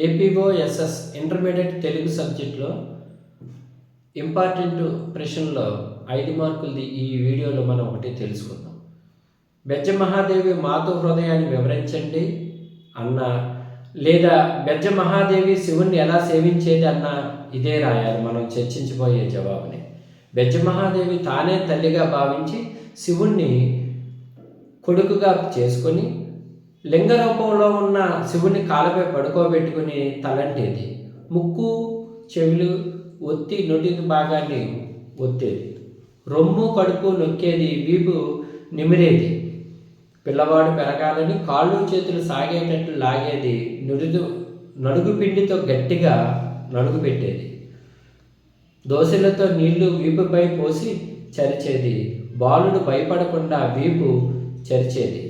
APOSS intermediate Telugu సబ్జెక్ట్లో important ప్రశ్నలో 5 మార్కులది ఈ వీడియోలో మనం ఒకటి తెలుసుకుందాం. బెజ్జ మహాదేవి మాతృ హృదయాన్ని వివరించండి అన్న, లేదా బెజ్జ మహాదేవి శివుణ్ణి ఎలా సేవించేది అన్న ఇదే రాయాలి మనం చర్చించబోయే జవాబుని. బెజ్జ మహాదేవి తానే తల్లిగా భావించి శివుణ్ణి కొడుకుగా చేసుకొని లింగ రూపంలో ఉన్న శివుని కాళ్ళపై పడుకోబెట్టుకుని తలంటేది, ముక్కు చెవులు ఒత్తి నొటి భాగాన్ని ఒత్తేది, రొమ్ము కడుపు నొక్కేది, వీపు నిమిరేది, పిల్లవాడు పెరగాలని కాళ్ళు చేతులు సాగేటట్లు లాగేది, నడుగు పిండితో గట్టిగా నడుగు పెట్టేది, దోశలతో నీళ్లు వీపుపై పోసి చరిచేది, బాలుడు భయపడకుండా వీపు చరిచేది,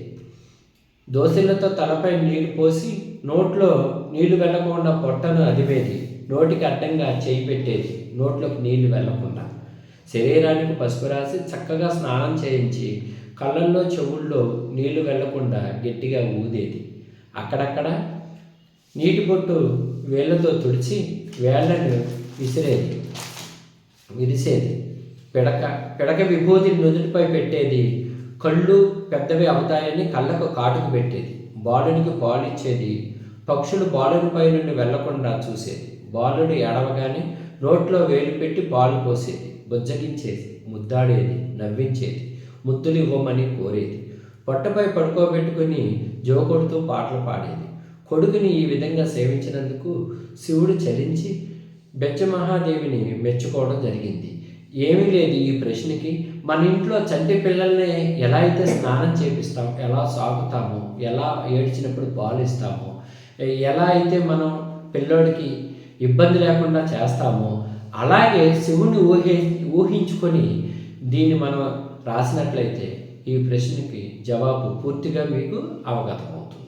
దోశలతో తలపై నీళ్లు పోసి నోట్లో నీళ్లు వెళ్ళకుండా పొట్టను అదివేది, నోటికి అడ్డంగా చేయి పెట్టేది, నోట్లోకి నీళ్లు వెళ్ళకుండా, శరీరానికి పసుపు రాసి చక్కగా స్నానం చేయించి కళ్ళల్లో చెవుల్లో నీళ్లు వెళ్లకుండా గట్టిగా ఊదేది, అక్కడక్కడ నీటి బొట్టు వేళ్లతో తుడిచి వేళ్లను విరిసేది, పిడక విభూతిని నుదుటిపై పెట్టేది, కళ్ళు పెద్దవి అవుతాయని కళ్ళకు కాటుకు పెట్టేది, బాలునికి పాలు ఇచ్చేది, పక్షులు బాలునిపై నుండి వెళ్లకుండా చూసేది, బాలుడు ఏడవగానే నోట్లో వేలు పెట్టి పాలు పోసేది, బుజ్జగించేది, ముద్దాడేది, నవ్వించేది, ముద్దులు ఇవ్వమని కోరేది, పొట్టపై పడుకోబెట్టుకుని జోకొడుతూ పాటలు పాడేది. కొడుకుని ఈ విధంగా సేవించినందుకు శివుడు చలించి బెజ్జ మహాదేవిని మెచ్చుకోవడం జరిగింది. ఏమీ లేదు ఈ ప్రశ్నకి. మన ఇంట్లో చంటి పిల్లల్ని ఎలా అయితే స్నానం చేపిస్తాం, ఎలా సాగుతామో, ఎలా ఏడ్చినప్పుడు పాలు ఇస్తామో, ఎలా అయితే మనం పిల్లోడికి ఇబ్బంది లేకుండా చేస్తామో, అలాగే శివుని ఊహించుకొని దీన్ని మనం రాసినట్లయితే ఈ ప్రశ్నకి జవాబు పూర్తిగా మీకు అవగతమవుతుంది.